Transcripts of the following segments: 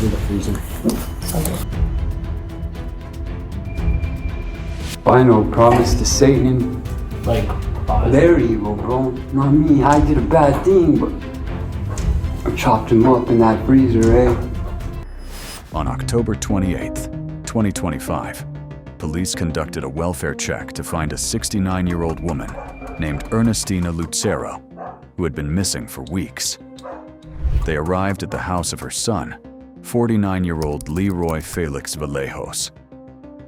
in the freezer. I know, promise to Satan. Like, They're evil, bro. Not me. I did a bad thing, but I chopped him up in that freezer, eh? On October 28th, 2025, police conducted a welfare check to find a 69-year-old woman named Ernestina Lucero, who had been missing for weeks. They arrived at the house of her son, 49-year-old Leroy Felix Vallejos.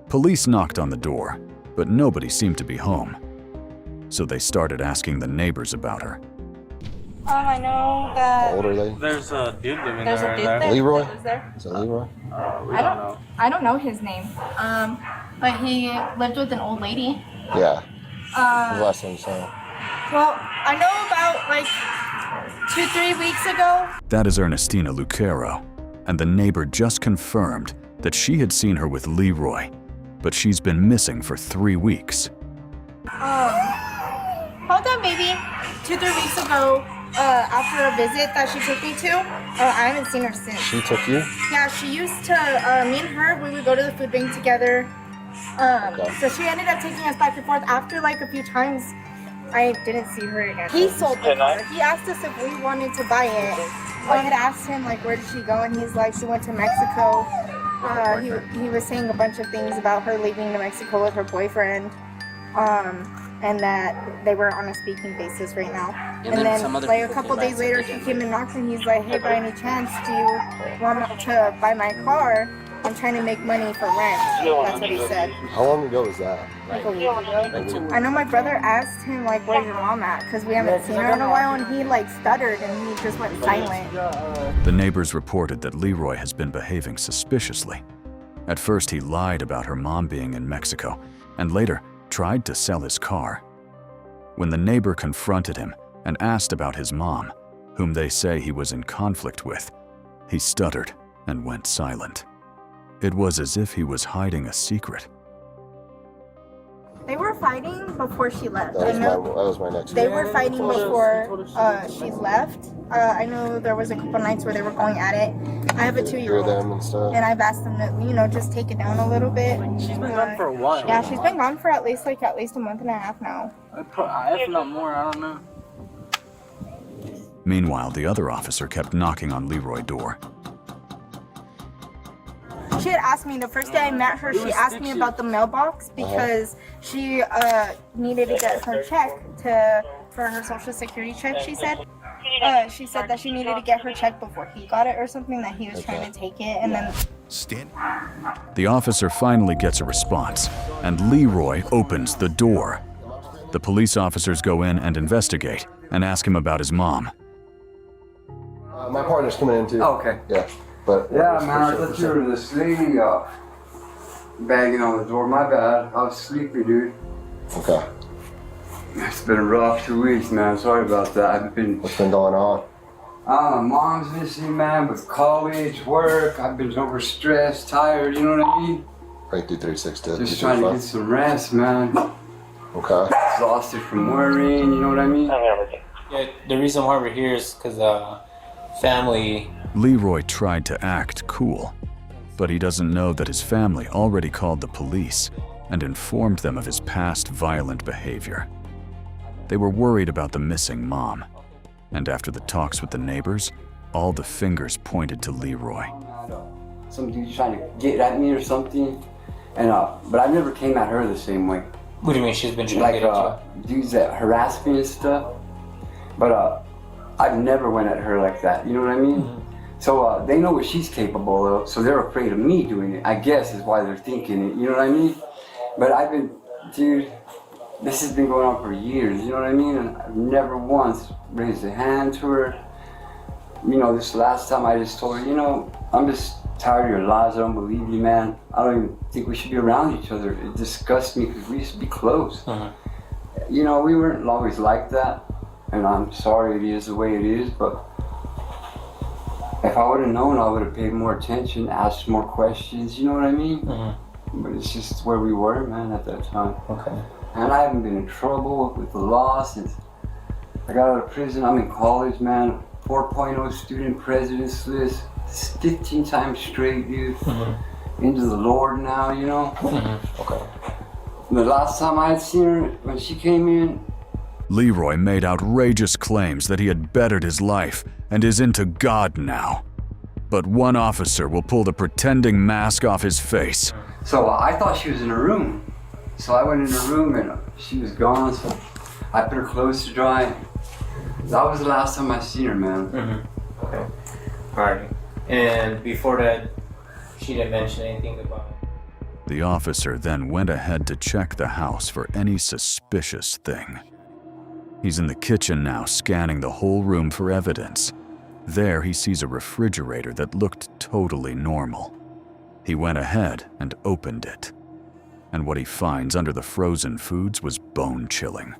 Police knocked on the door, but nobody seemed to be home. So they started asking the neighbors about her. I know that How old are they? There's a dude living there's a there. dude there. Leroy? that lives there. Is it Leroy? I don't know his name. But he lived with an old lady. Yeah. When's the last time you saw him? Well, I know about like 2-3 weeks ago. That is Ernestina Lucero, and the neighbor just confirmed that she had seen her with Leroy, but she's been missing for 3 weeks. Hold on, maybe 2-3 weeks ago, after a visit that she took me to, I haven't seen her since. She took you? Yeah, she used to, me and her, we would go to the food bank together. So she ended up taking us back and forth. After like a few times, I didn't see her again. He sold the car. He asked us if we wanted to buy it. I had asked him like, where did she go? And he's like, she went to Mexico. He was saying a bunch of things about her leaving to Mexico with her boyfriend. And that they were on a speaking basis right now. And then like a couple days later, he came and knocked and he's like, hey, by any chance, do you want to buy my car? I'm trying to make money for rent. That's what he said. How long ago was that? Like a week ago. I know my brother asked him like, where's your mom at? Because we haven't seen her in a while, and he like stuttered and he just went silent. The neighbors reported that Leroy has been behaving suspiciously. At first, he lied about her mom being in Mexico, and later tried to sell his car. When the neighbor confronted him and asked about his mom, whom they say he was in conflict with, he stuttered and went silent. It was as if he was hiding a secret. They were fighting before she left. That was my next They one. were fighting before she left. I know there was a couple nights where they were going at it. I have a 2-year-old. Hear them and stuff. And I've asked them to, just take it down a little bit. She's been gone for a while. Yeah, she's been gone for at least a month and a half now. If not more, I don't know. Meanwhile, the other officer kept knocking on Leroy's door. She had asked me, the first day I met her, she asked me about the mailbox because she needed to get her check for her social security check, she said. She said that she needed to get her check before he got it or something, that he was trying to take it, and then... The officer finally gets a response, and Leroy opens the door. The police officers go in and investigate and ask him about his mom. My partner's coming in too. Oh, okay. Yeah. But Yeah, man, I thought you were this lady banging on the door. My bad. I was sleepy, dude. Okay. It's been a rough 2 weeks, man. Sorry about that. What's been going on? My mom's missing, man, with college, work. I've been overstressed, tired, you know what I mean? Right through 360. Just trying to get some rest, man. Okay. Exhausted from worrying, you know what I mean? Yeah, the reason why we're here is because family. Leroy tried to act cool, but he doesn't know that his family already called the police and informed them of his past violent behavior. They were worried about the missing mom, and after the talks with the neighbors, all the fingers pointed to Leroy. Some dude's trying to get at me or something, and but I never came at her the same way. What do you mean she's been trying to get at you? Dudes that harass me and stuff, but I've never went at her like that, you know what I mean? Mm-hmm. So they know what she's capable of, so they're afraid of me doing it, I guess is why they're thinking it, you know what I mean? But dude, this has been going on for years, you know what I mean? And I've never once raised a hand to her. You know, this last time I just told her, I'm just tired of your lies, I don't believe you, man. I don't even think we should be around each other. It disgusts me because we used to be close. Mm-hmm. We weren't always like that, and I'm sorry it is the way it is, but if I would have known, I would have paid more attention, asked more questions, you know what I mean? Mm-hmm. But it's just where we were, man, at that time. Okay. And I haven't been in trouble with the law since I got out of prison. I'm in college, man. 4.0 student president's list, 15 times straight, dude. Into the Lord now, you know? Okay. The last time I had seen her, when she came in, Leroy made outrageous claims that he had bettered his life and is into God now. But one officer will pull the pretending mask off his face. so I thought she was in her room. So I went in her room and she was gone, so I put her clothes to dry. That was the last time I seen her, man. Okay. Alright. And before that, she didn't mention anything about it? The officer then went ahead to check the house for any suspicious thing. He's in the kitchen now, scanning the whole room for evidence. There he sees a refrigerator that looked totally normal. He went ahead and opened it. And what he finds under the frozen foods was bone-chilling.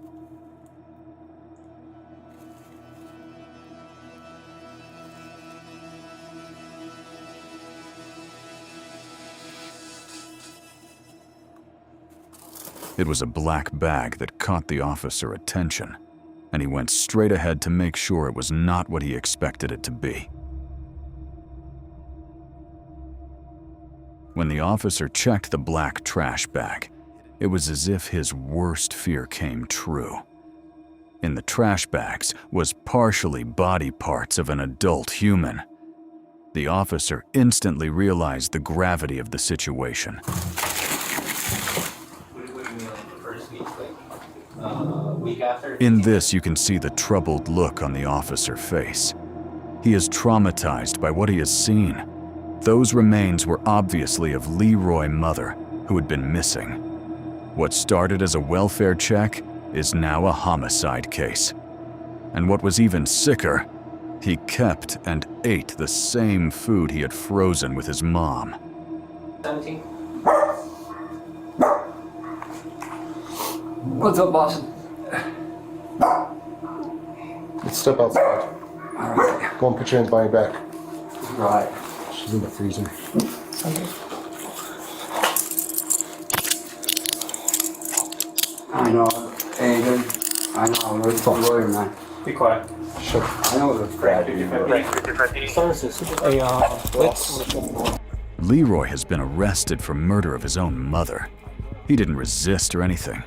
It was a black bag that caught the officer attention, and he went straight ahead to make sure it was not what he expected it to be. When the officer checked the black trash bag, it was as if his worst fear came true. In the trash bags was partially body parts of an adult human. The officer instantly realized the gravity of the situation. Week after? In this, you can see the troubled look on the officer's face. He is traumatized by what he has seen. Those remains were obviously of Leroy's mother, who had been missing. What started as a welfare check is now a homicide case. And what was even sicker, he kept and ate the same food he had frozen with his mom. 17? What's up, boss? Let's step outside. All right. Go and put your hands behind your back. Right. She's in the freezer. I know. Hey, dude. I know. Where's the lawyer, man? Be quiet. Sure. I know the bad dude. Leroy has been arrested for murder of his own mother. He didn't resist or anything.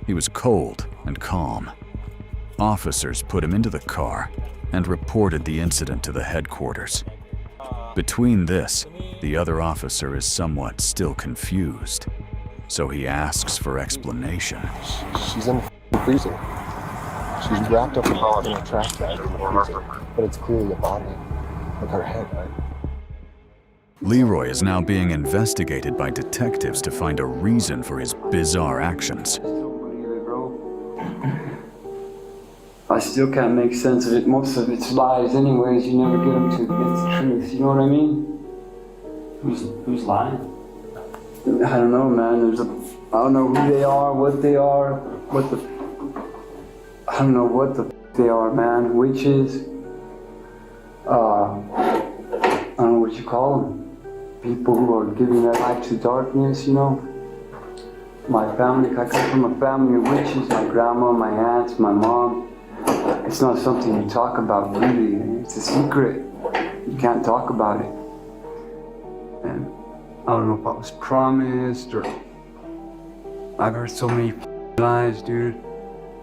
He was cold and calm. Officers put him into the car and reported the incident to the headquarters. Between this, the other officer is somewhat still confused, so he asks for explanation. She's in the freezer. She's wrapped up in a trash bag in the freezer, but it's clearly a body with her head, right? Leroy is now being investigated by detectives to find a reason for his bizarre actions. I still can't make sense of it. Most of it's lies anyways. You never get them to get the truth. You know what I mean? Who's lying? I don't know, man. I don't know who they are, what they are, I don't know what they are, man. Witches. I don't know what you call them. People who are giving their life to darkness, you know? My family, I come from a family of witches. My grandma, my aunts, my mom. It's not something you talk about, really. It's a secret. You can't talk about it. And I don't know if I was promised or... I've heard so many lies, dude.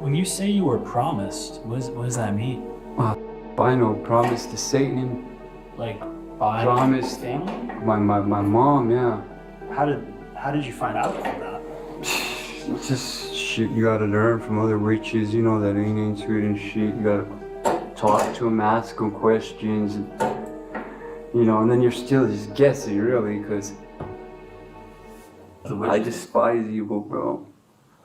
When you say you were promised, what does that mean? I know, promised to Satan. Like by Promised. family? My mom, yeah. How did you find out about that? It's just shit you gotta learn from other witches, you know, that ain't into it and shit. You gotta talk to them, ask them questions, and, you know, and then you're still just guessing, really, because I despise evil, bro.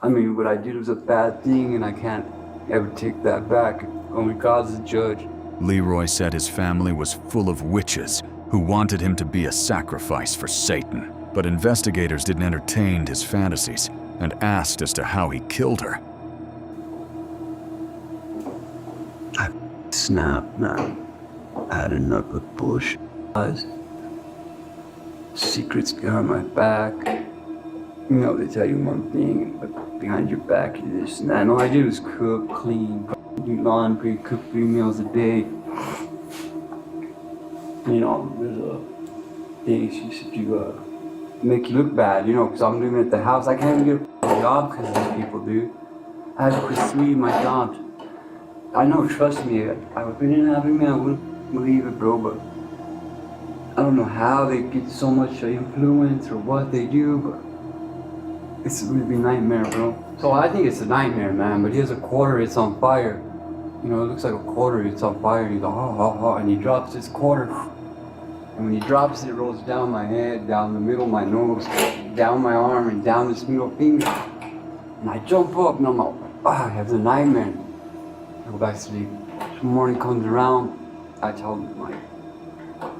I mean, what I did was a bad thing, and I can't ever take that back. Only God's the judge. Leroy said his family was full of witches who wanted him to be a sacrifice for Satan. But investigators didn't entertain his fantasies and asked as to how he killed her. I snapped, man. I had enough of bullshit. Secrets behind my back. You know, they tell you one thing, but behind your back you this and that. And all I did was cook, clean, do laundry, cook 3 meals a day. You know, there's a thing she said you make you look bad, you know, because I'm living at the house. I can't even get a job because of these people, dude. I had to quit 3 of my jobs. I know, trust me, if it didn't happen to me, I wouldn't believe it, bro, but I don't know how they get so much influence or what they do, but it's really a nightmare, bro. So I think it's a nightmare, man, but he has a quarter, it's on fire. You know, it looks like a quarter, it's on fire, and he's like, ha, ha, ha, and he drops his quarter. And when he drops it, it rolls down my head, down the middle of my nose, down my arm, and down this middle finger. And I jump up, and I'm like, I have a nightmare. I go back to sleep. Some morning comes around, I tell my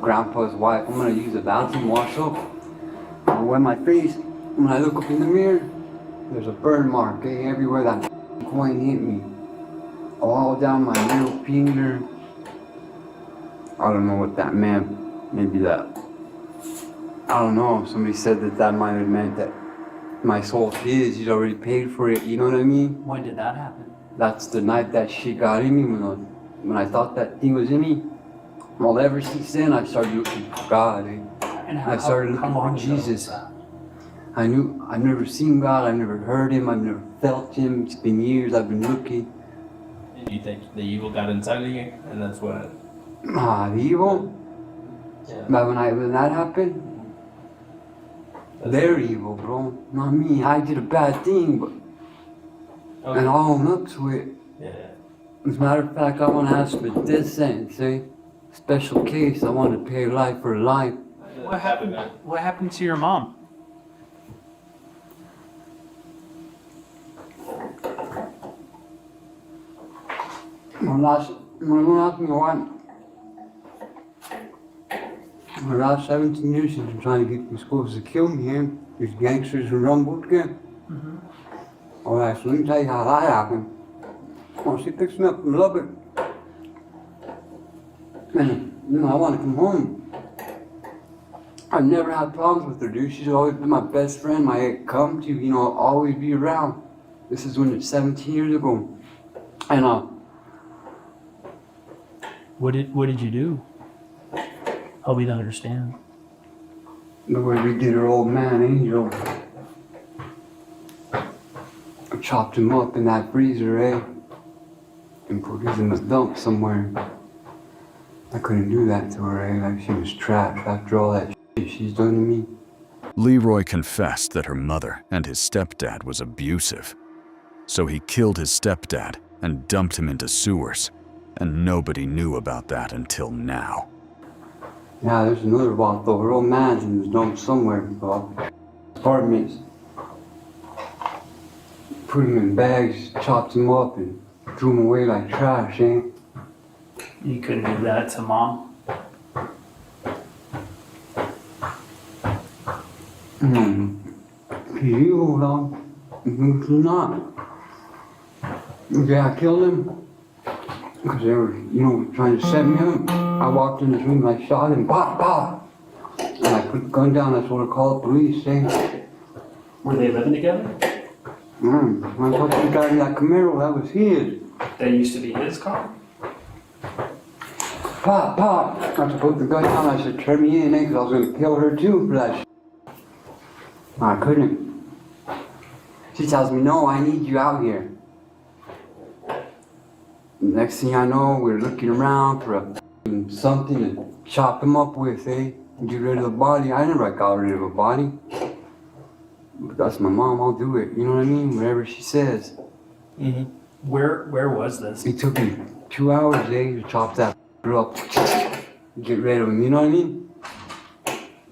grandpa's wife, I'm gonna use the bathroom, wash up. I wet my face. When I look up in the mirror, there's a burn mark, everywhere that coin hit me. All down my middle finger. I don't know what that meant. Maybe that, I don't know, somebody said that might have meant that my soul's his, he's already paid for it, you know what I mean? When did that happen? That's the night that shit got in me, when I thought that thing was in me. Well, ever since then, I started looking for God, And I started looking for Jesus. I never seen God, I never heard him, I've never felt him, it's been years I've been looking. And you think the evil got inside of you, and that's what? The evil? Yeah. But when that happened, they're evil, bro. Not me. I did a bad thing, but and I'll own up to it. Yeah. As a matter of fact, I want to ask for this sentence, special case. I want to pay life for life. What happened? What happened to your mom? When you ask me why, for the last 17 years she's been trying to get these schools to kill me here. These gangsters who run boot camp. Alright, so let me tell you how that happened. Well, she picks me up from Lubbock. And, you know, I want to come home. I've never had problems with her, dude. She's always been my best friend, my come to, you know, always be around. This is when it's 17 years ago. And, What did you do? Help me to understand. the way we did her old man, Angel. I chopped him up in that freezer, and put him in the dump somewhere. I couldn't do that to her, like she was trapped after all that shit she's done to me. Leroy confessed that her mother and his stepdad was abusive. So he killed his stepdad and dumped him into sewers. And nobody knew about that until now. Yeah, there's another vault though. Her old man's in the dump somewhere, Bob. Apartments. Put him in bags, chopped him up, and threw him away like trash, You couldn't do that to mom. You hold on. You do not. Yeah, I killed him. Because they were, you know, trying to set me up. I walked in his room, I shot him, pop, pop. And I put the gun down, I told her to call the police, Were they living together? When I talked to the guy in that Camaro, that was his. That used to be his car? Pop, pop. I put the gun down, I said, turn me in, because I was going to kill her too for that shit. I couldn't. She tells me, no, I need you out here. Next thing I know, we're looking around for something to chop him up with, and get rid of the body. I never got rid of a body. But that's my mom, I'll do it. You know what I mean? Whatever she says. Mm-hmm. Where was this? It took me 2 hours, to chop that up. Get rid of him, you know what I mean?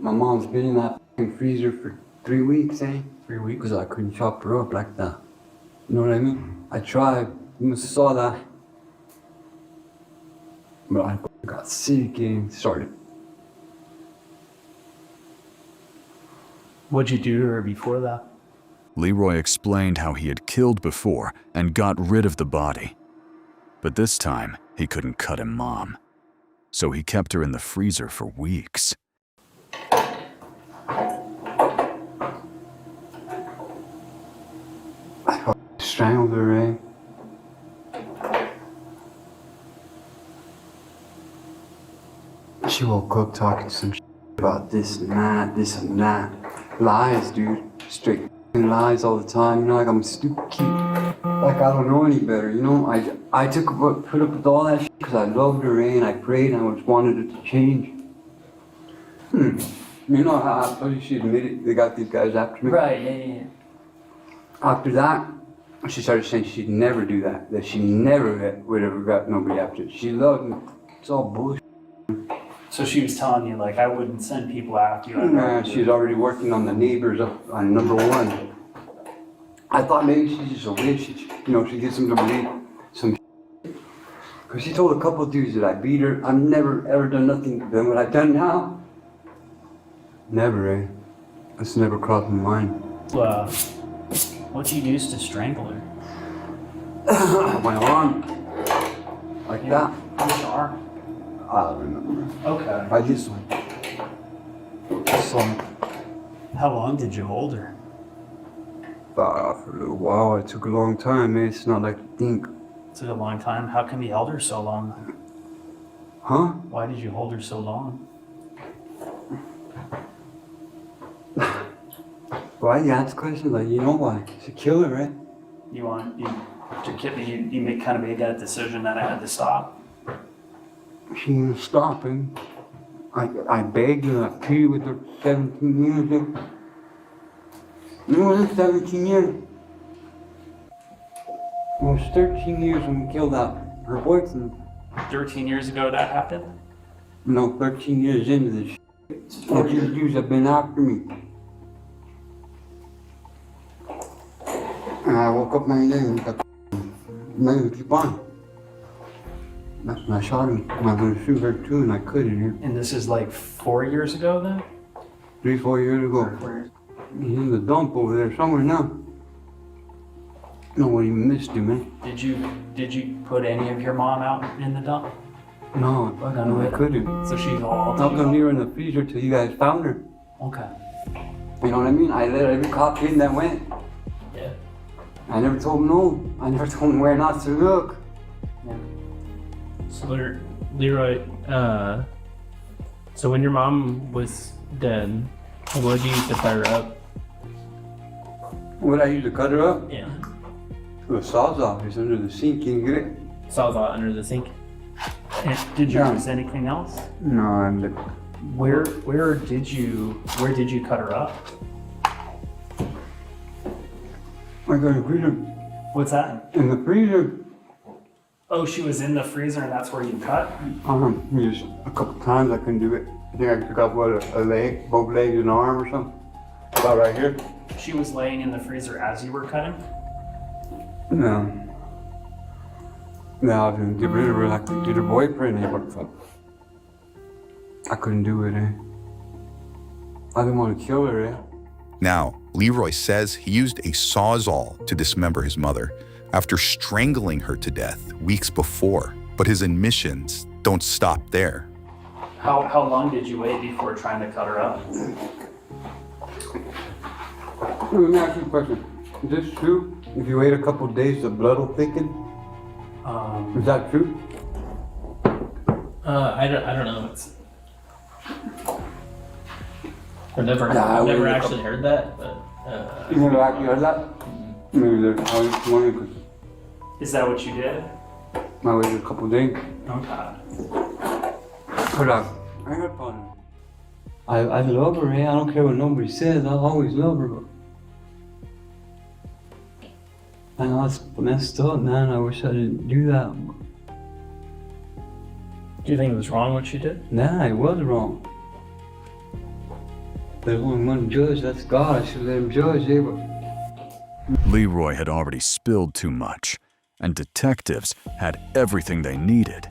My mom's been in that freezer for 3 weeks, 3 weeks? Because I couldn't chop her up like that. You know what I mean? I tried. You must have saw that. But I got sick and started. What'd you do to her before that? Leroy explained how he had killed before and got rid of the body. But this time, he couldn't cut him mom. So he kept her in the freezer for weeks. I strangled her, She She woke up talking some shit about this and that. Lies, dude. Straight lies all the time. You know, like I'm a stupid kid. Like I don't know any better. You know, I put up with all that shit because I loved her, and I prayed and I just wanted it to change. You know how I told you she admitted they got these guys after me? Right, yeah. After that, she started saying she'd never do that. That she never would ever got nobody after it. She loved me. It's all bullshit. So she was telling you, like, I wouldn't send people after you. Nah, she's already working on the neighbors up on number 1. I thought maybe she's just a witch. She gets them to believe some shit. Because she told a couple of dudes that I beat her. I've never ever done nothing than what I've done now. Never, eh? That's never crossed my mind. What'd you use to strangle her? My arm. Like that. Which arm? I don't remember. Okay. I just How long did you hold her? for a little while. It took a long time, man. It's not like you think. It took a long time. How come you held her so long? Huh? Why did you hold her so long? Why you ask questions like, you know why? It's a killer, right? You made that decision that I had to stop. She didn't stop him. I begged her, I pleaded with her 17 years ago. You know, it's 17 years. It was 13 years when we killed her boyfriend. 13 years ago that happened? No, 13 years into this shit. All these dudes have been after me. And I woke up my day and got keep on. That's when I shot him. I was gonna shoot her too, and I couldn't here. And this is like 4 years ago then? 3-4 years ago. 4 years. He's in the dump over there somewhere now. Nobody missed him, man. Did you put any of your mom out in the dump? No, I couldn't. So she's all. I'll go near her in the freezer till you guys found her. Okay. You know what I mean? I let every cop in that went. Yeah. I never told them no. I never told them where not to look. Yeah. So Leroy, so when your mom was dead, what did you use to cut her up? What I used to cut her up? Yeah. The sawzall is under the sink. Can you get it? Sawzall under the sink. And did you Yeah. use anything else? No, I'm the. Where did you cut her up? I got a freezer. What's that? In the freezer. Oh, she was in the freezer and that's where you cut? Just a couple times I couldn't do it. I think I took off a leg, both legs and an arm or something. About right here. She was laying in the freezer as you were cutting? No. No, I didn't get rid of her like I did her boyfriend. I couldn't do it, eh? I didn't want to kill her, eh? Now, Leroy says he used a sawzall to dismember his mother after strangling her to death weeks before. But his admissions don't stop there. How long did you wait before trying to cut her up? Let me ask you a question. Is this true? If you wait a couple of days, the blood will thicken? Is that true? I don't know. I've never actually heard that, but You never actually heard that? Maybe I was just wondering because Is that what you did? I waited a couple of days. Okay. But I got fun. I love her, eh? I don't care what nobody says. I'll always love her. But I know it's messed up, man. I wish I didn't do that. do you think it was wrong what she did? Nah, it was wrong. There's only one judge, that's God. I should let him judge, eh? But Leroy had already spilled too much, and detectives had everything they needed.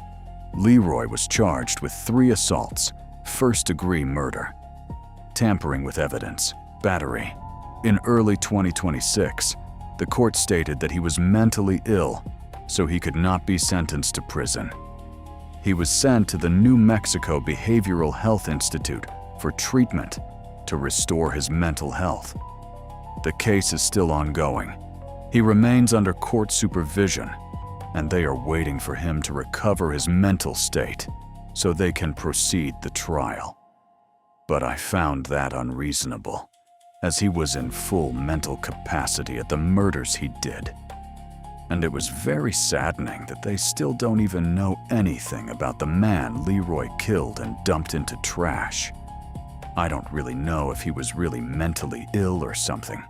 Leroy was charged with 3 assaults, first-degree murder, tampering with evidence, battery. In early 2026, the court stated that he was mentally ill, so he could not be sentenced to prison. He was sent to the New Mexico Behavioral Health Institute for treatment to restore his mental health. The case is still ongoing. He remains under court supervision, and they are waiting for him to recover his mental state. so they can proceed the trial. But I found that unreasonable, as he was in full mental capacity at the murders he did. And it was very saddening that they still don't even know anything about the man Leroy killed and dumped into trash. I don't really know if he was really mentally ill or something,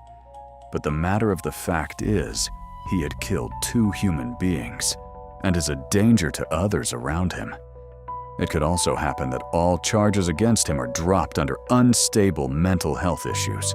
but the matter of the fact is, he had killed 2 human beings and is a danger to others around him. It could also happen that all charges against him are dropped under unstable mental health issues.